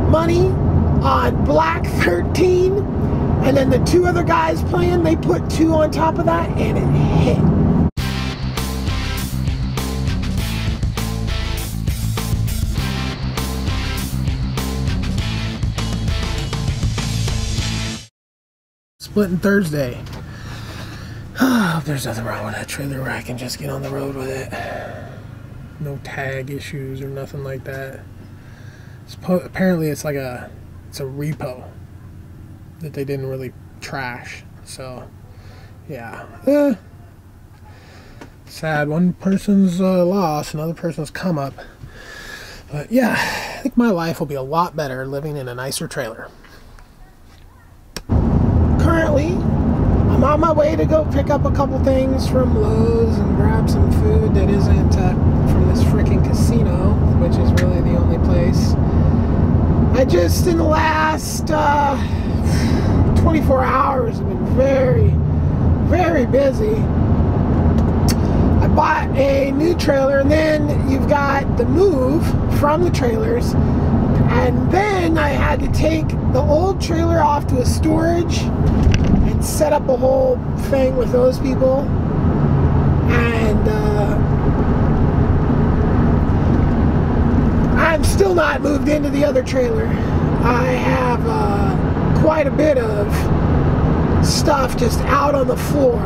money on Black 13, and then the 2 other guys playing, they put 2 on top of that, and it hit. Splitting Thursday. There's nothing wrong with that trailer where I can just get on the road with it. No tag issues or nothing like that. Apparently it's like it's a repo that they didn't really trash. So yeah, sad. One person's loss, another person's come up. But yeah, I think my life will be a lot better living in a nicer trailer. Currently, I'm on my way to go pick up a couple things from Lowe's and grab some food that isn't from this freaking casino, which is really the only place. I just, in the last 24 hours, have been very, very busy. I bought a new trailer, and then you've got the move from the trailers, and then I had to take the old trailer off to a storage and set up a whole thing with those people. And I'm still not moved into the other trailer. I have quite a bit of stuff just out on the floor,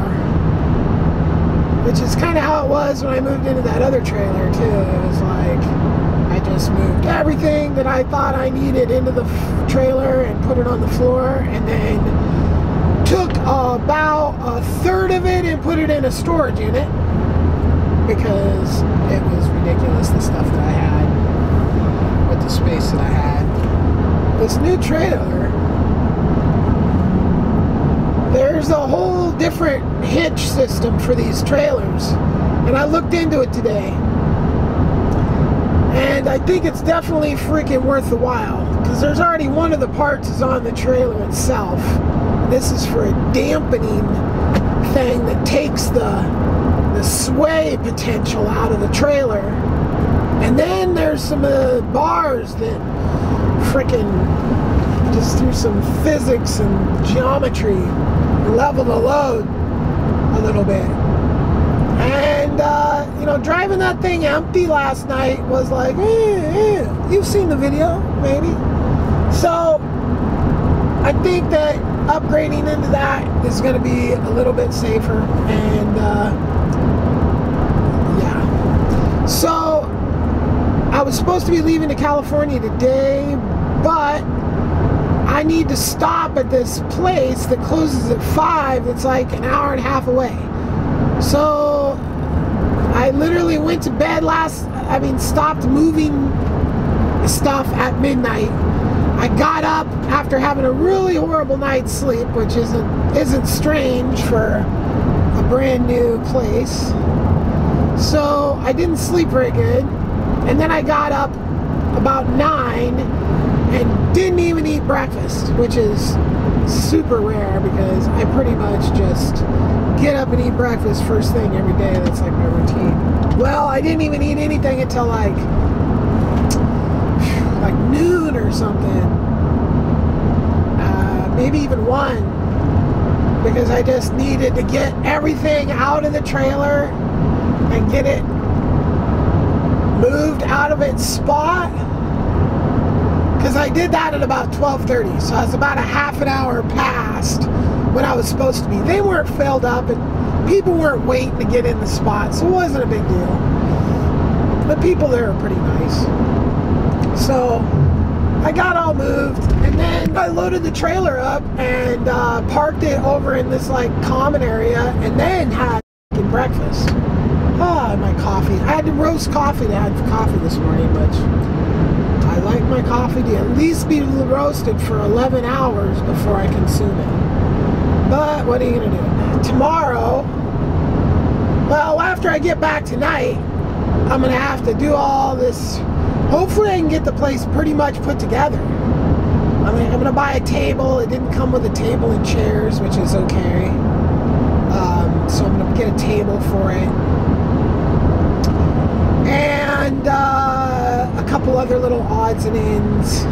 which is kind of how it was when I moved into that other trailer too. It was like I just moved everything that I thought I needed into the trailer and put it on the floor, and then took about a third of it and put it in a storage unit because it was ridiculous, the stuff that I had with the space that I had. This new trailer, there's a whole different hitch system for these trailers, and I looked into it today, and I think it's definitely freaking worth the while, because there's already one of the parts is on the trailer itself. This is for a dampening thing that takes the sway potential out of the trailer. And then there's some bars that freaking just through some physics and geometry level the load a little bit. And you know, driving that thing empty last night was like, you've seen the video, maybe. So I think that upgrading into that is going to be a little bit safer, and yeah. So I was supposed to be leaving to California today, but I need to stop at this place that closes at 5 that's like an hour and a half away. So I literally went to bed stopped moving stuff at midnight. I got up after having a really horrible night's sleep, which isn't strange for a brand new place. So I didn't sleep very good, and then I got up about 9 and didn't even eat breakfast, which is super rare because I pretty much just get up and eat breakfast first thing every day. That's like my routine. Well, I didn't even eat anything until like noon or something, maybe even 1, because I just needed to get everything out of the trailer and get it moved out of its spot, because I did that at about 12:30, so I was about a half an hour past when I was supposed to be. They weren't filled up and people weren't waiting to get in the spot, so it wasn't a big deal. The people there are pretty nice. So I got all moved, and then I loaded the trailer up and parked it over in this like common area, and then had breakfast. My coffee. I had to roast coffee to have coffee this morning, which I like my coffee to at least be roasted for 11 hours before I consume it. But what are you gonna do? Tomorrow, well, after I get back tonight, I'm gonna have to do all this. Hopefully I can get the place pretty much put together. I mean, I'm gonna buy a table. It didn't come with a table and chairs, which is okay. So I'm gonna get a table for it. And a couple other little odds and ends.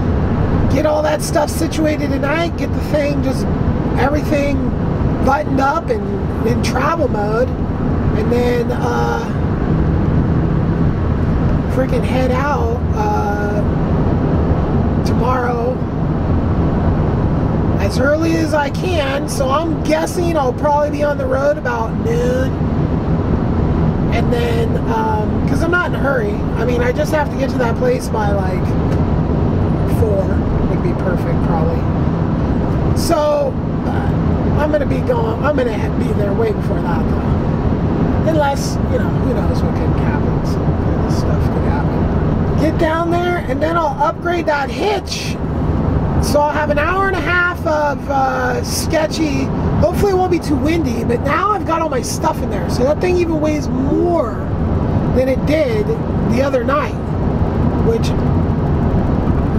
that stuff situated tonight, get the thing, just everything buttoned up and in travel mode, and then freaking head out tomorrow as early as I can. So I'm guessing I'll probably be on the road about noon, and then because I'm not in a hurry. I mean, I just have to get to that place by like 4 would be perfect probably. So I'm gonna be going. I'm gonna be there way before that though, unless, you know, who knows what could happen. Some kind of stuff could happen. Get down there, and then I'll upgrade that hitch. So I'll have an hour and a half of sketchy. Hopefully it won't be too windy, but now I've got all my stuff in there. So that thing even weighs more than it did the other night, which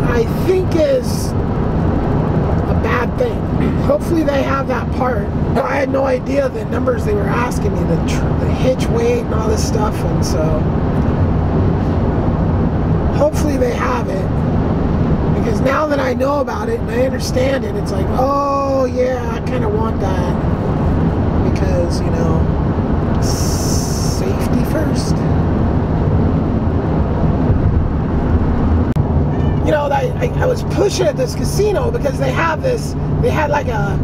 I think is a bad thing. Hopefully they have that part. I had no idea the numbers they were asking me, the hitch weight and all this stuff, and so hopefully they have it. Because now that I know about it and I understand it, it's like, oh yeah, I kind of want that. Because, you know, safety first. You know, I was pushing at this casino because they had like a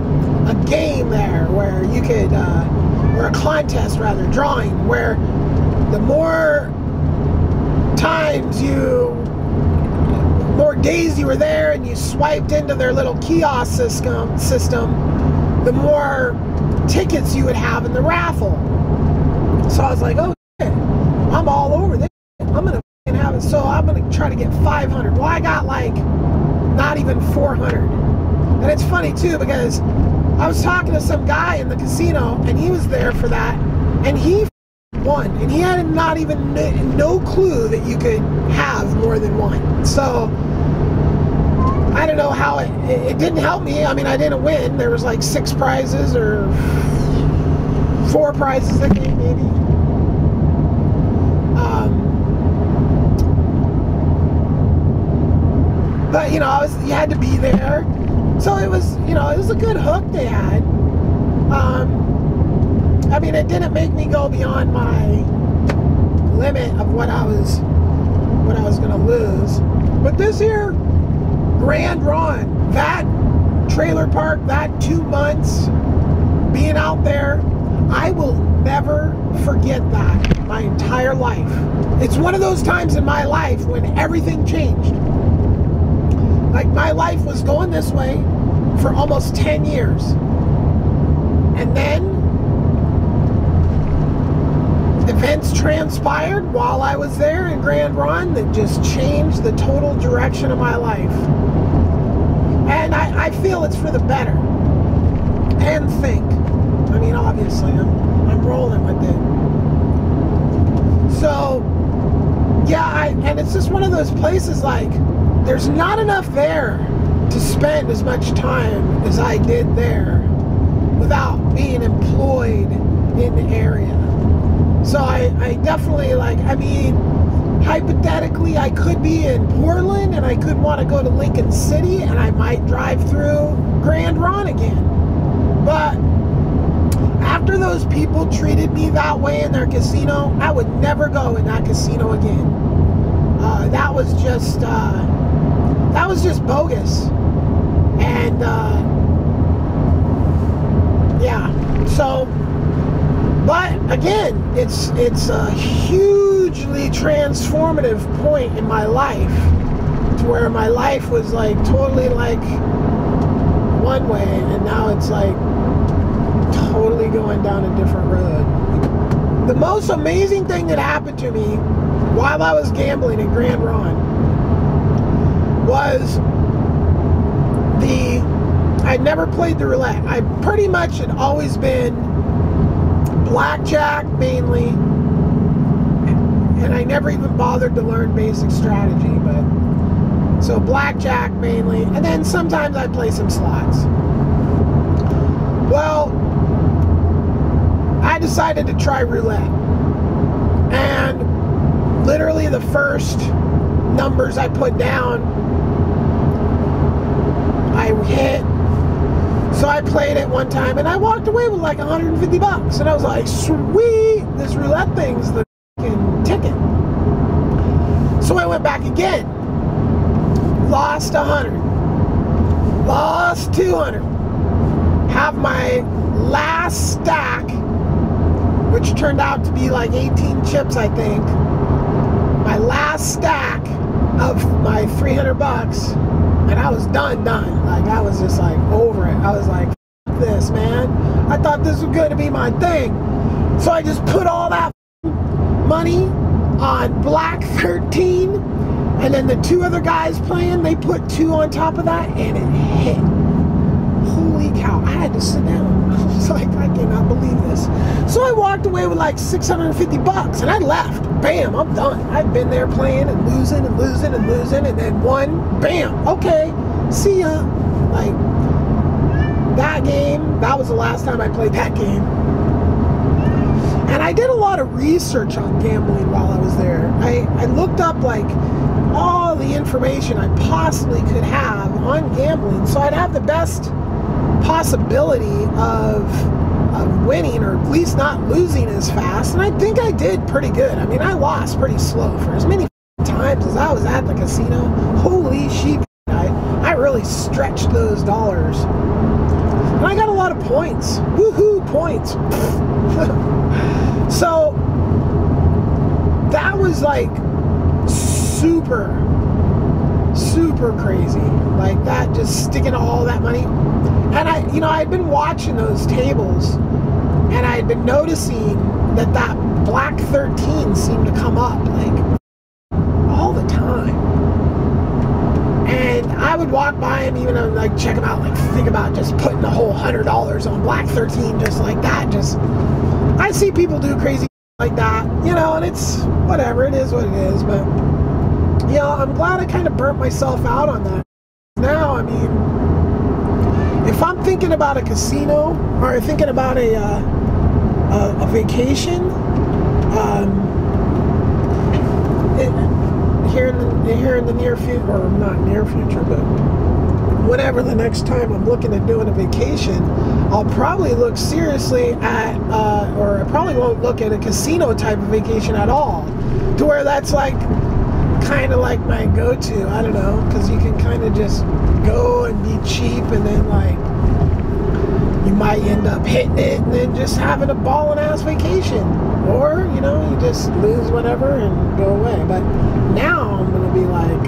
game there where you could, or a contest rather, drawing, where the more times more days you were there and you swiped into their little kiosk system, the more tickets you would have in the raffle. So I was like, oh shit, I'm all over this. I'm gonna have it. So I'm gonna try to get 500. Well, I got like not even 400. And it's funny too, because I was talking to some guy in the casino and he was there for that, and he won, and he had not even no clue that you could have more than one. So I don't know how it didn't help me. I mean, I didn't win. There was like 6 prizes or 4 prizes that game maybe. But you know, you had to be there. So it was, you know, it was a good hook they had. I mean, it didn't make me go beyond my limit of what I was going to lose. But this here, Grand Ron, that trailer park, that 2 months being out there, I will never forget that my entire life. It's one of those times in my life when everything changed. Like, my life was going this way for almost 10 years. And then events transpired while I was there in Grand Ron that just changed the total direction of my life. And I feel it's for the better. And think. I mean, obviously, I'm rolling with it. So, yeah, and it's just one of those places, like, there's not enough there to spend as much time as I did there without being employed in the area. So I definitely, like, I mean, hypothetically, I could be in Portland and I could want to go to Lincoln City and I might drive through Grand Ron again. But after those people treated me that way in their casino, I would never go in that casino again. That was just bogus. And yeah, so, but again, it's a hugely transformative point in my life, to where my life was like totally like one way, and now it's like totally going down a different road. The most amazing thing that happened to me while I was gambling in Grand Ron was I'd never played the roulette. I pretty much had always been blackjack mainly, and I never even bothered to learn basic strategy, but so blackjack mainly, and then sometimes I'd play some slots. Well, I decided to try roulette, and literally the first numbers I put down played it one time, and I walked away with like 150 bucks. And I was like, sweet, this roulette thing's the fucking ticket. So I went back again. Lost 100. Lost 200. Have my last stack, which turned out to be like 18 chips, I think. My last stack of my 300 bucks, and I was done. Like, I was just like over it. I was like, F this, man. I thought this was going to be my thing. So I just put all that money on Black 13, and then the two other guys playing, they put 2 on top of that, and it hit. Holy cow, I had to sit down. I was like, I cannot believe this. So I walked away with like 650 bucks, and I left. Bam, I'm done. I've been there playing and losing and losing and losing, and then won. Bam, okay, see ya. Like, that game, that was the last time I played that game. And I did a lot of research on gambling while I was there. I looked up like all the information I possibly could have on gambling, so I'd have the best possibility of winning, or at least not losing as fast. And I think I did pretty good. I mean, I lost pretty slow for as many times as I was at the casino. Holy sheep, I really stretched those dollars. And I got a lot of points. Woohoo, points. So that was like super crazy. Like that, just sticking all that money. And I'd been watching those tables, and I had been noticing that Black 13 seemed to come up like all the time. And I would walk by him, even and like check him out, like think about just putting the whole $100 on Black 13 just like that. Just, I see people do crazy like that, and it's whatever, it is what it is. But I'm glad I kind of burnt myself out on that. Now, I mean, if I'm thinking about a casino or thinking about a vacation, here in the near future, or not near future, but whenever the next time I'm looking at doing a vacation, I'll probably look seriously at, or I probably won't look at a casino type of vacation at all, to where that's like kind of like my go-to. I don't know, because you can kind of just go and be cheap, and then like you might end up hitting it and then just having a ballin' ass vacation, or you just lose whatever and go away. But now I'm gonna be like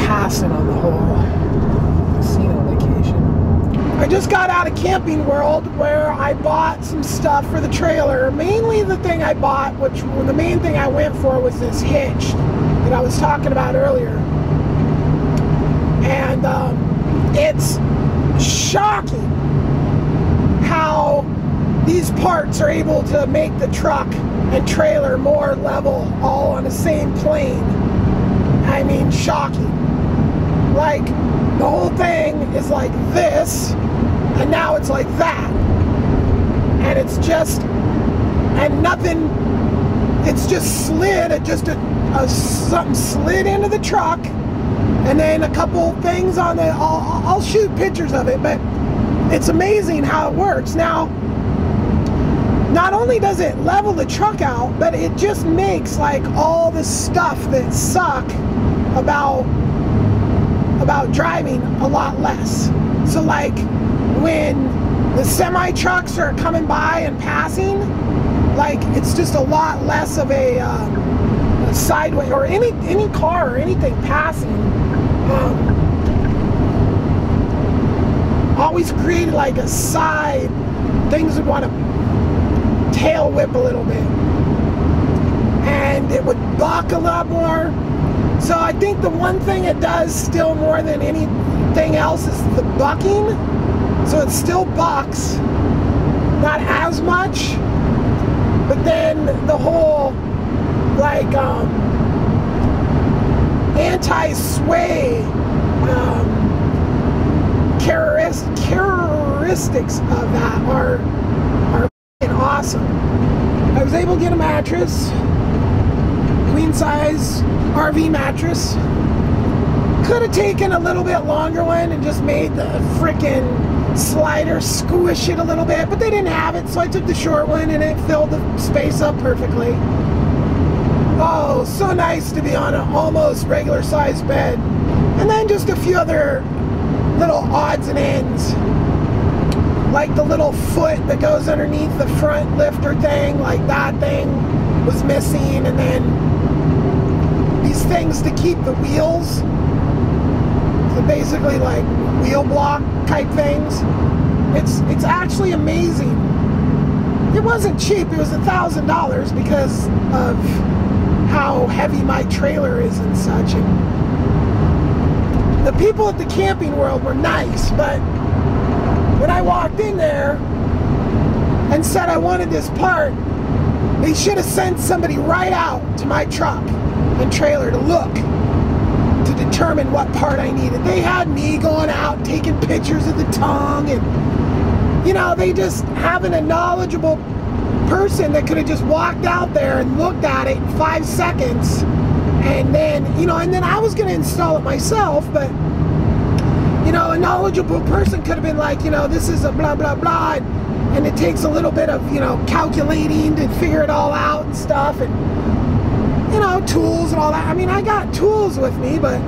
passing on the whole casino vacation. I just got out of Camping World, where I bought some stuff for the trailer. Mainly the thing I bought, the main thing I went for, was this hitch that I was talking about earlier. And it's shocking how these parts are able to make the truck and trailer more level, all on the same plane. I mean, shocking. Like, the whole thing is like this, and now it's like that. And it's just, and nothing, it's just slid, something slid into the truck, and then a couple things on the, I'll shoot pictures of it, but it's amazing how it works. Now, not only does it level the truck out, but it just makes like all the stuff that suck about driving a lot less. So like when the semi trucks are coming by and passing, like it's just a lot less of a sideway, or any car or anything passing. Always created like a side, things would want to tail whip a little bit, and it would buck a lot more. So I think the one thing it does still more than anything else is the bucking. So it still bucks, not as much, but then the whole like anti-sway characteristics of that are awesome. I was able to get a mattress, queen size RV mattress, Could have taken a little bit longer one and just made the frickin' slider squish it a little bit, but they didn't have it, so I took the short one and it filled the space up perfectly. Oh, so nice to be on an almost regular sized bed. And then just a few other little odds and ends, like the little foot that goes underneath the front lifter thing, like that thing was missing, and then these things to keep the wheels, so basically like wheel block type things. It's actually amazing. It wasn't cheap, it was $1,000 because of how heavy my trailer is and such. And the people at the Camping World were nice, but when I walked in there and said I wanted this part, they should have sent somebody right out to my truck and trailer to look, to determine what part I needed. They had me going out taking pictures of the tongue, and you know, they just having a knowledgeable person that could have just walked out there and looked at it in 5 seconds, and then, you know, and then I was going to install it myself, but you know, a knowledgeable person could have been like, you know, this is a blah blah blah, and it takes a little bit of, you know, calculating to figure it all out and stuff, and you know, tools and all that. I mean, I got tools with me, but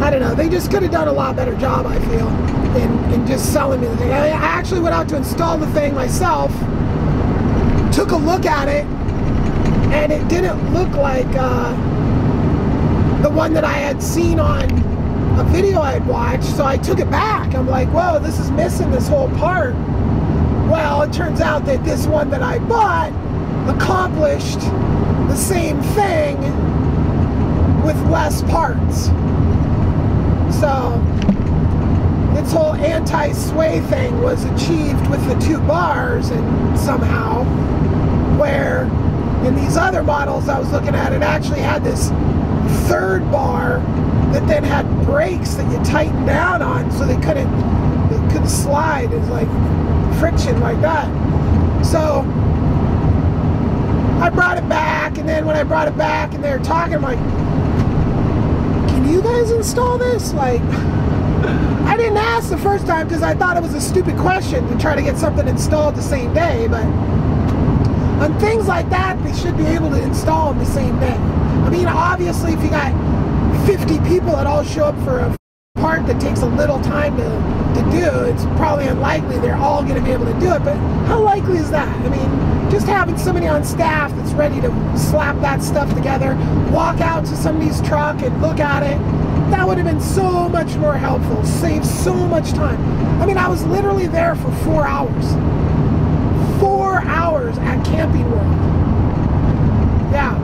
I don't know, they just could have done a lot better job, I feel, in just selling me the thing. I actually went out to install the thing myself, took a look at it, and it didn't look like the one that I had seen on a video I had watched, so I took it back. I'm like, whoa, this is missing this whole part. Well, it turns out that this one that I bought accomplished the same thing with less parts. So its whole anti-sway thing was achieved with the 2 bars, and somehow, where in these other models I was looking at, it actually had this 3rd bar that then had brakes that you tighten down on, so they couldn't slide. It's like friction like that. So I brought it back, and then when I brought it back and they were talking, I'm like, can you guys install this? Like, I didn't ask the first time because I thought it was a stupid question to try to get something installed the same day, but on things like that, they should be able to install them the same day. I mean, obviously, if you got 50 people that all show up for a part that takes a little time to do, it's probably unlikely they're all going to be able to do it, but how likely is that? I mean, just having somebody on staff that's ready to slap that stuff together, walk out to somebody's truck and look at it, that would have been so much more helpful, saved so much time. I mean, I was literally there for 4 hours. 4 hours at Camping World. Yeah.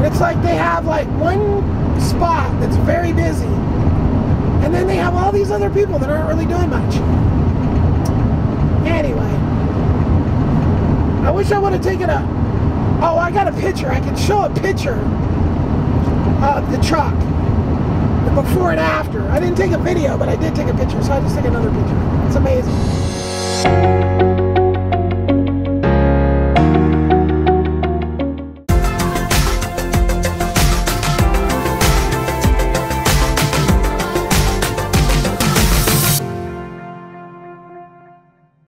It's like they have like one spot that's very busy, and then they have all these other people that aren't really doing much. Anyway, I wish I would have taken oh, I got a picture. I can show a picture of the truck, the before and after. I didn't take a video, but I did take a picture, so I just took another picture. It's amazing.